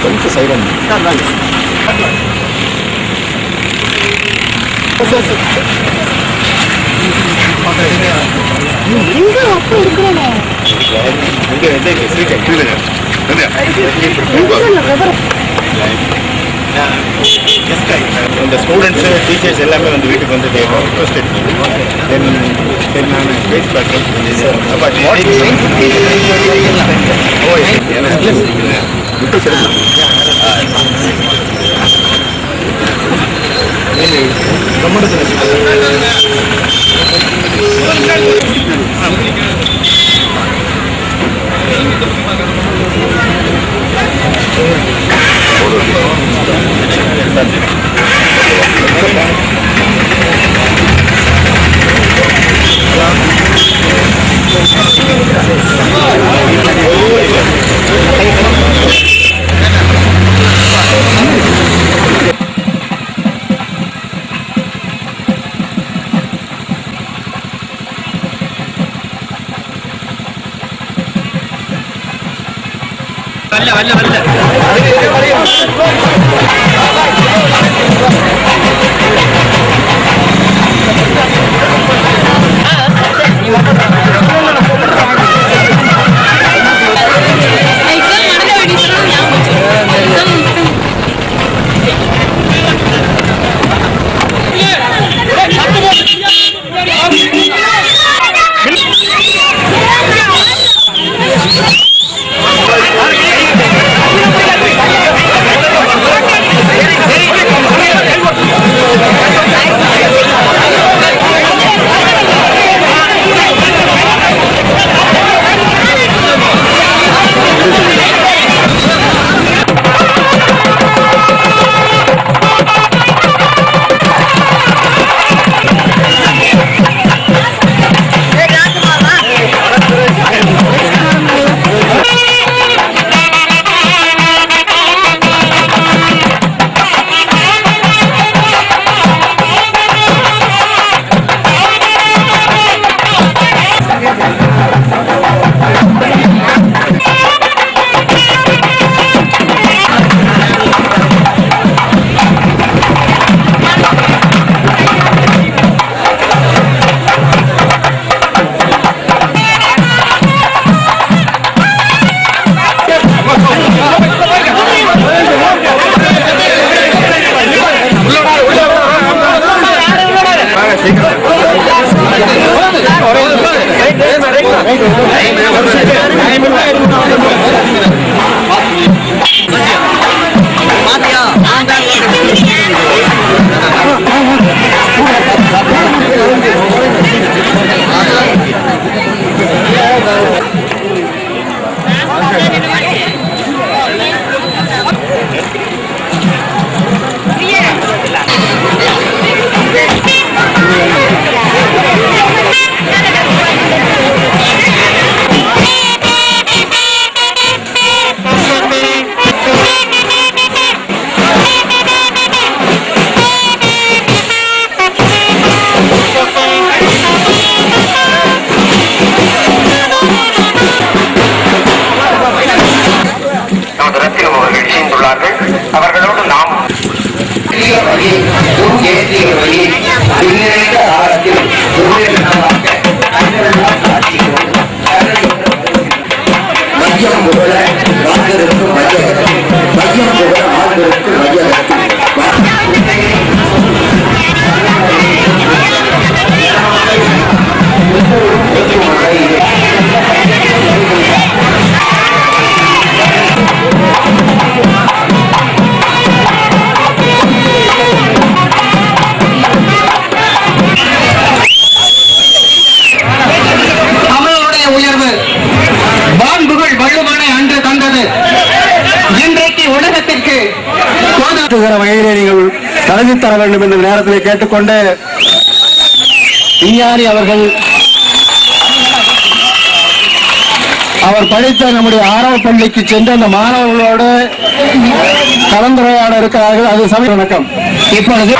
கொஞ்சம் சைலண்ட் இந்த students teachers எல்லாமே வந்து வீட்டுக்கு வந்து ரிக்வெஸ்டட் தென் நான் பேசி பார்க்குறேன். அவர்களோடு நாம் வகையிலே நீங்கள் தலைமை தர வேண்டும் என்ற நேரத்தில் கேட்டுக்கொண்டு விஞ்ஞானி அவர்கள் அவர் படித்த நம்முடைய ஆரம்ப பள்ளிக்கு சென்று அந்த மாணவர்களோடு கலந்துரையாட இருக்கிறார்கள். அது சமயம் வணக்கம். இப்பொழுது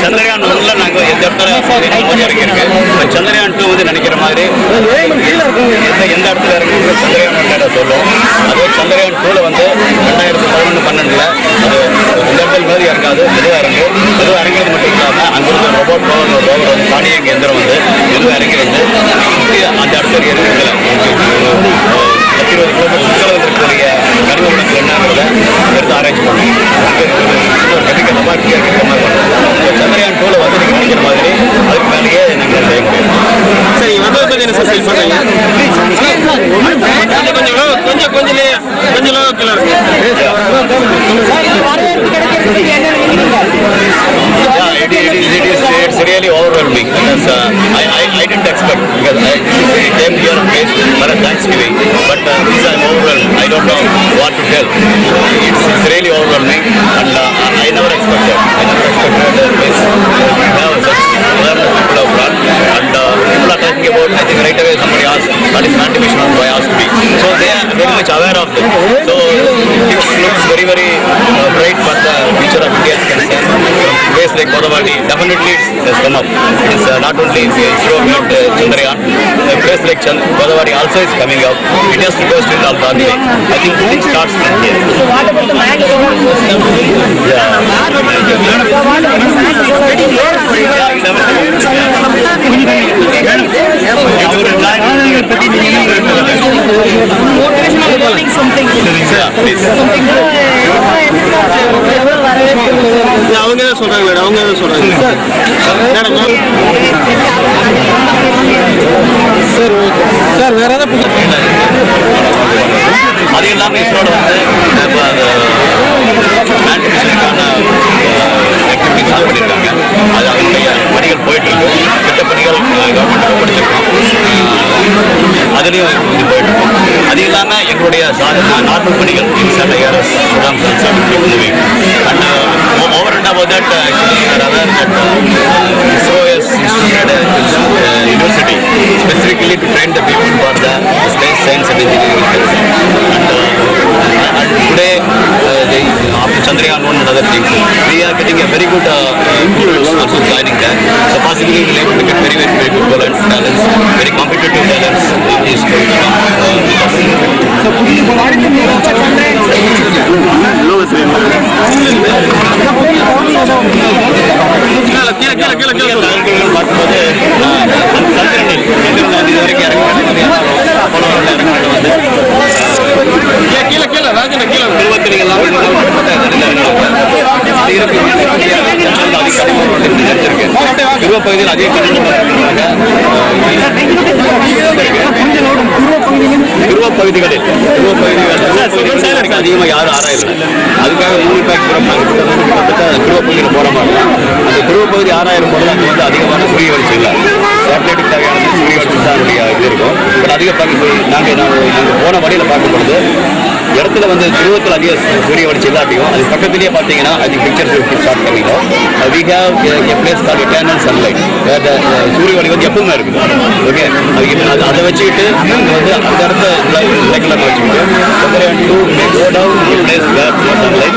சந்திரயான் 1 நாங்கள் எந்த இடத்துல இருக்கு சந்திரயான் 2 வந்து நினைக்கிற மாதிரி எந்த இடத்துல இருக்கு சந்திரயான் சொல்லுவோம். அது சந்திரயான் 2 வந்து 2011-12 அது இந்த இடத்துல மாதிரி இறங்காது. மெதுவாக இறங்குறது மட்டும் இல்லாமல் அங்கிருந்து ரோபோட் ரோவர் வந்து தானியங்க எந்திரம் வந்து மெதுவாக இறங்கிருந்து அந்த இடத்துல இருக்கிறதுல 10-20 கிலோமீட்டர் சுற்றுலா இருக்கக்கூடிய கனிம வளங்கள் என்னங்கிறத எடுத்து ஆராய்ச்சி பண்ணுவோம். கட்டிக்கிற மாதிரி இருக்கிற மாதிரி சந்திரயான் 2 வந்து நீங்கள் நினைக்கிற மாதிரி அதுக்கு மேலேயே நாங்கள் செய்ய முடியும். சரி, வந்து என்ன சார் ஃபீல் பண்ணுறீங்க? கொஞ்சம் லோக்கல் இருக்கு. It's really overwhelming because I didn't expect because I came here for a Thanksgiving, but this I'm overwhelmed. I don't know what to tell. It's really overwhelming, and I never expected this. Now such awareness people have brought, and people are talking about. I think right away somebody asked, "What is anti-mission by asked me?" So they are very much aware of this. So this looks very bright for the future of India is concerned. Place like Kodavadi, definitely it has come up. It's not only ISRO and Chandrayaan. A place like Kodavadi also is coming up. It has to go still all the way. I think it starts from here. So what about the MAX? அவங்க தான் சொல்றாங்க. Sir வேற ஏதாவது அது எல்லாமே இஸ்ரோட வந்து ஆன்டிமிஷனுக்கான activities பண்ணியிருக்காங்க. அது அதனுடைய பணிகள் போயிட்டு இருக்கு. திட்ட பணிகள் கவர்மெண்ட் படிச்சிருக்கோம். அதுலேயும் இது போயிட்டு இருக்கோம். அது இல்லாமல் எங்களுடைய நார்மல் பணிகள் இன்சர்ட் ஏர்எஸ் programs moving and over and above that actually we are aware that ISRO has instituted a university specifically to train the people for the space science and engineering fields. And today after Chandrayaan 1 and other things we are getting a very good students also joining there. So possibly we will able to get very good talents, very competitive talents in these programs with us. So பார்க்கும்போது சந்திரனில் இது வரைக்கும் இறங்குறது வந்து பகுதியில் அதிக துருவ பகுதிகளில் அதிகமாக யாரும் ஆராயல. அதுக்காக 3 பேக் துருவ பகுதியில் போற மாதிரி அந்த துருவ பகுதி ஆராயும் பொழுது அங்கே வந்து அதிகமான சூரிய வெளிச்சம் இல்லை. சேட்டலைட்டுக்கு தேவையானது சூரிய வெளிச்சம் தான் இது இருக்கும். பட் அதிக நாங்கள் போன வழியில் பார்க்கும் பொழுது இடத்துல வந்து துருவத்தில் அதிக சூரிய வெளிச்சம் இல்லாட்டியும் அது பக்கத்திலேயே பார்த்தீங்கன்னா அது பிக்சர்ஸ் ஸ்டார்ட் பண்ணிடும். We have a place call eternal sunlight. சூரிய ஒளி வந்து எப்பவுமே இருக்குது. ஓகே, அது அதை வச்சுக்கிட்டு நாங்கள் வந்து அந்த இடத்த ரெகுலர் வச்சுக்கிட்டு go down to a place where no sunlight,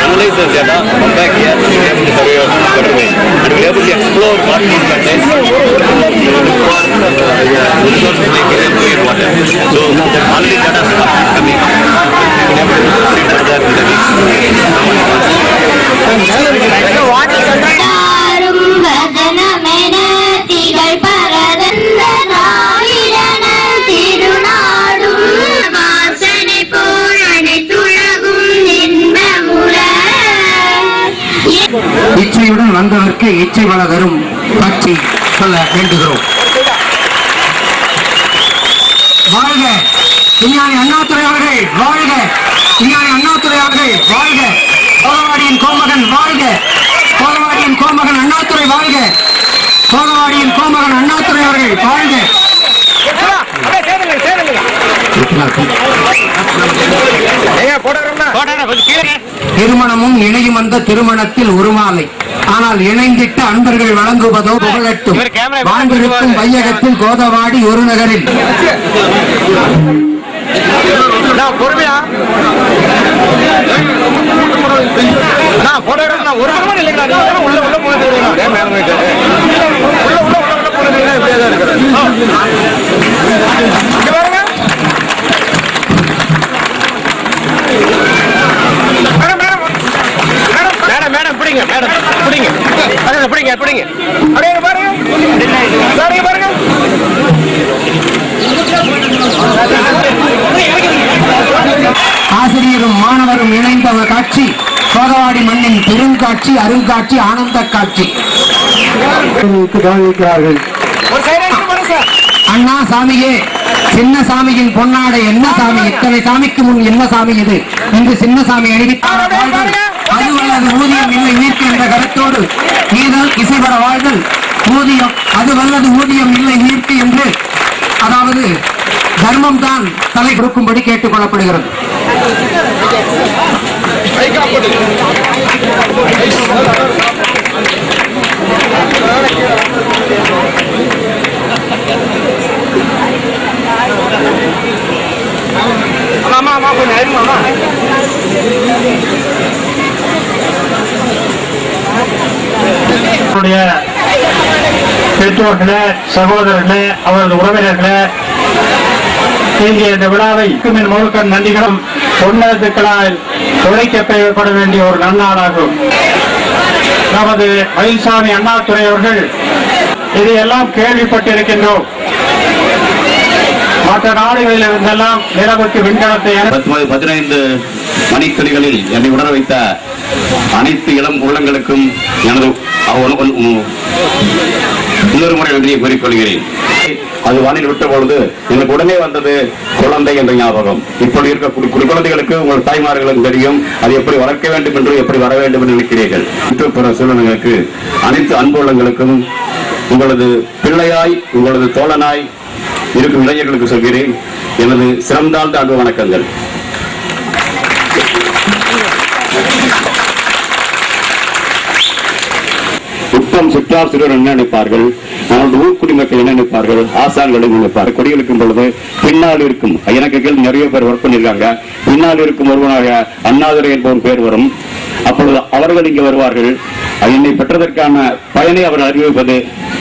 analyze the data, come back here and be able to survey better way and be able to explore what is contained resources like clean water. So already data started coming. We have to see further in the next. இச்சையுடன் வந்தவர்க்கு இச்சை வள தரும் பற்றி சொல்ல வேண்டுகிறோம். வாழ்க விஞ்ஞானி அண்ணாதுரை அவர்கள், வாழ்க விஞ்ஞானி அண்ணாதுரை அவர்கள், வாழ்க சோழவாடியின் கோமகன், வாழ்க சோழவாடியின் கோமகன் அண்ணாதுரை, வாழ்க சோழவாடியின் கோமகன் அண்ணாதுரை அவர்கள், வாழ்க. திருமணமும் இணையும் அந்த திருமணத்தில் ஒரு மாலை, ஆனால் இணைந்திட்ட அன்பர்கள் வழங்குவதோ புகழட்டும். வாழ்ந்திருக்கும் வையகத்தில் கோதவாடி ஒரு நகரில் பொறுமையா மேடம் பிடிங்க, மேடம் பிடிங்க, பிடிங்க பிடிங்க அப்படியே பாருங்க பாருங்க. ஆசிரியரும் மாணவரும் இணைந்த காட்சி கோதவாடி மண்ணின் பெருங்காட்சி, அருங்காட்சி, ஆனந்த காட்சி. அண்ணா சாமியே, சின்ன சாமியின் பொன்னாடை என்ன சாமி, இத்தனை சாமிக்கு முன் என்ன சாமி இது, இன்று சின்ன சாமி அணிவித்தார். அதுவல்லது ஊதியம் இல்லை உயிர்க்கு என்ற கருத்தோடு நீதல் இசைபட வாழ்தல் ஊதியம், அதுவல்லது ஊதியம் இல்லை உயிர்க்கு என்று, அதாவது தர்மம் தான் தலை கொடுக்கும்படி கேட்டுக் கொள்ளப்படுகிறது. பெற்றோர்களே, சகோதரர்களே, அவரது உறவினர்களே, இங்கே இந்த விழாவை முழுக்க நன்றிகளும் பொன்னெழுத்துக்களால் உழைக்கப்பட வேண்டிய ஒரு நன்னாளாகும். நமது மயில்சாமி அண்ணாதுரை அவர்கள் இதையெல்லாம் கேள்விப்பட்டிருக்கின்றோம். மற்ற நாடுகளில் இருந்தெல்லாம் நிலவுக்கு விண்கலத்தை 15 மணித்துளிகளில் என்னை உணர வைத்த அனைத்து இளம் உள்ளங்களுக்கும் எனது இன்னொரு முறை நன்றியை கூறிக்கொள்கிறேன். அது வானில் விட்ட பொழுது எனக்கு உடனே வந்தது குழந்தை என்ற ஞாபகம். இப்படி இருக்கக்கூடிய குழந்தைகளுக்கு உங்கள் தாய்மார்களுக்கு தெரியும் அது எப்படி வளர்க்க வேண்டும் என்று, எப்படி வர வேண்டும் என்று நினைக்கிறீர்கள். சுற்றுப்புற சூழ்நிலைகளுக்கு அனைத்து அன்புள்ளங்களுக்கும் உங்களது பிள்ளையாய், உங்களது தோழனாய் இருக்கும் இளைஞர்களுக்கு சொல்கிறேன் எனது சிறந்தாழ்ந்த அன்பு வணக்கங்கள். உத்தம் சுற்றார் சிறுவர் என்ன நினைப்பார்கள், அவனது ஊர்க்குடிமக்கள் என்ன நினைப்பார்கள், ஆசான்களை நினைப்பார்கள். கொடிகளுக்கும் பொழுது பின்னால் இருக்கும், எனக்கு கீழ் நிறைய பேர் ஒர்க் பண்ணிருக்காங்க, பின்னால் இருக்கும் ஒருவனாக அண்ணாதுரை என்பவன் பேர் வரும். அப்பொழுது அவர்கள் இங்கே வருவார்கள். என்னை பெற்றதற்கான பயனை அவர் அறிவிப்பது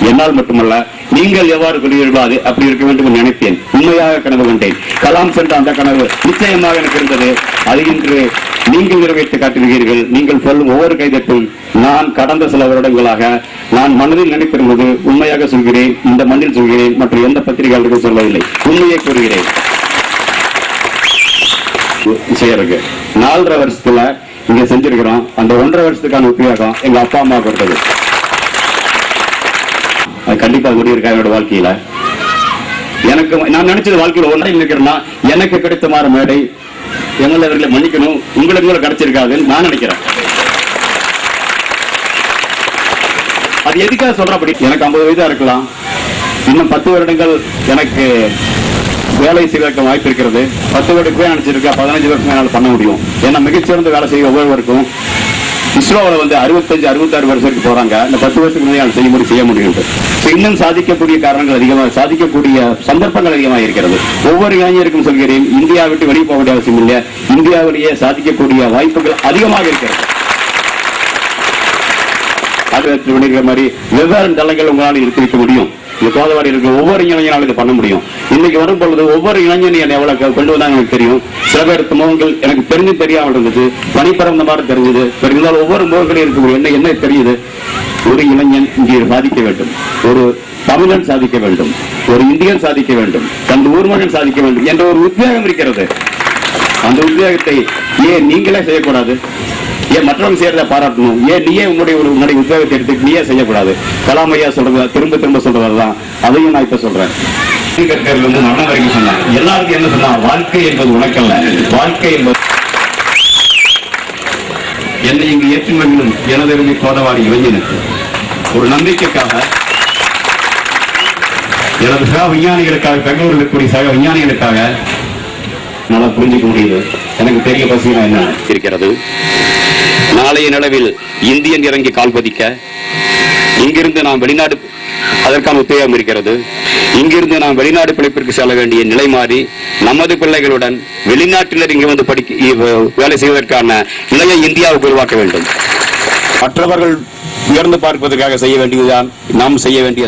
என்னால் மட்டுமல்ல, நீங்கள் எவ்வாறு சொல்கிறீர்களோ அது அப்படி இருக்க வேண்டும் என்று நினைத்தேன். உண்மையாக கனவு கண்டேன். கலாம் சென்ற அந்த கனவு நிச்சயமாக எனக்கு இருந்தது. அது இன்று நீங்கள் நிறைவேற்றி காட்டுகிறீர்கள். நீங்கள் சொல்லும் ஒவ்வொரு கைதட்டும் நான் கடந்த சில வருடங்களாக நான் மனதில் நினைத்திருந்தது உண்மையாக சொல்கிறேன். இந்த மண்ணில் சொல்கிறேன், மற்ற எந்த பத்திரிகையாளர்களுக்கும் சொல்லவில்லை, உண்மையை கூறுகிறேன். செய்யறதுக்கு 4.5 வருஷத்துல இங்க செஞ்சிருக்கிறோம். அந்த 1.5 வருஷத்துக்கான உபயோகம் எங்க அப்பா அம்மா கொடுத்தது. கண்டிப்பா முடியிருக்கா என்னோட வாழ்க்கையில. எனக்கு நான் நினைச்சது வாழ்க்கையில் ஒன்றை நினைக்கிறேன்னா, எனக்கு கிடைத்த மாதிரி மேடை எங்களை அவர்களை மன்னிக்கணும், உங்களுக்கு கிடைச்சிருக்காதுன்னு நான் நினைக்கிறேன். அது எதுக்காக சொல்ற அப்படி, எனக்கு 50 வயதா இருக்கலாம், இன்னும் 10 வருடங்கள் எனக்கு வேலை செய்வதற்கு வாய்ப்பு இருக்கிறது. 10 வருடத்துக்கு நினைச்சிருக்கா 15 வருஷம் என்னால் பண்ண முடியும். ஏன்னா மிகச்சிறந்த வேலை செய்ய ஒவ்வொருவருக்கும் இஸ்ரோவில் 65-66 வருஷத்துக்கு போறாங்க. இந்த 10 வருஷத்துக்கு முன்னாடி செய்ய முடியும். இன்னும் சாதிக்கக்கூடிய காரணங்கள் அதிகமாக, சாதிக்கக்கூடிய சந்தர்ப்பங்கள் அதிகமாக இருக்கிறது. ஒவ்வொரு இளைஞருக்கும் சொல்கிறேன், இந்தியா விட்டு வெளியே போக வேண்டிய அவசியம் இல்லை, இந்தியாவிலேயே சாதிக்கக்கூடிய வாய்ப்புகள் அதிகமாக இருக்கிறது. அது மாதிரி வெவ்வேறு தளங்கள் உங்களால் இருக்க வைக்க முடியும். இந்த கோதவாடி இருக்கிற ஒவ்வொரு இளைஞனாலும் இதை பண்ண முடியும். இன்னைக்கு வரும் பொழுது ஒவ்வொரு இளைஞனையும் என்னை எவ்வளவு கொண்டு வந்தாங்க எனக்கு தெரியும். சில பேர் முகங்கள் எனக்கு தெரிஞ்சு தெரியாமல் இருந்தது, பணி பறந்த மாதிரி தெரிஞ்சது. இருந்தாலும் ஒவ்வொரு முகங்களையும் இருக்கக்கூடிய என்ன தெரியுது, ஒரு இளைஞன் இங்கே சாதிக்க வேண்டும், ஒரு தமிழன் சாதிக்க வேண்டும், ஒரு இந்தியன் சாதிக்க வேண்டும், தன் ஊர் மகன் சாதிக்க வேண்டும் என்ற ஒரு உத்வேகம் இருக்கிறது. அந்த உத்வேகத்தை ஏன் நீங்களே செய்யக்கூடாது? ஏன் மற்றவங்க செய்யறத பாராட்டணும்? ஏன் நீயே உன்னுடைய உத்வேகத்தை எடுத்து நீயே செய்யக்கூடாது? கலாம் ஐயா சொல்றது திரும்ப சொல்றதுதான், அதையும் நான் இப்ப சொல்றேன். மரணம் வரைக்கும் சொன்னாங்க. எல்லாருக்கும் என்ன சொன்னா, வாழ்க்கை என்பது உனக்கல்ல, வாழ்க்கை என்பது என்னை இங்கு ஏற்றுமதியும் எனது கோதவாடி இளைஞனுக்கு ஒரு நம்பிக்கைக்காக, எனது சக விஞ்ஞானிகளுக்காக, பெங்களூரில் இருக்கக்கூடிய சக விஞ்ஞானிகளுக்காக நல்லா புரிஞ்சுக்க முடியுது. எனக்கு தெரிய பசியா என்ன இருக்கிறது. நாளைய நிலவில் இந்தியன் இறங்கி கால் பதிக்க இங்கிருந்து நாம் வெளிநாடு, அதற்கான உத்தேகம் இருக்கிறது. இங்கிருந்து நாம் வெளிநாடு பிழைப்பிற்கு செல்ல வேண்டிய நிலை மாறி நமது பிள்ளைகளுடன் வெளிநாட்டினர் இங்கு வந்து வேலை செய்வதற்கான நிலையை இந்தியாவுக்கு உருவாக்க வேண்டும். மற்றவர்கள் உயர்ந்து பார்ப்பதற்காக செய்ய வேண்டியதுதான் நாம் செய்ய வேண்டிய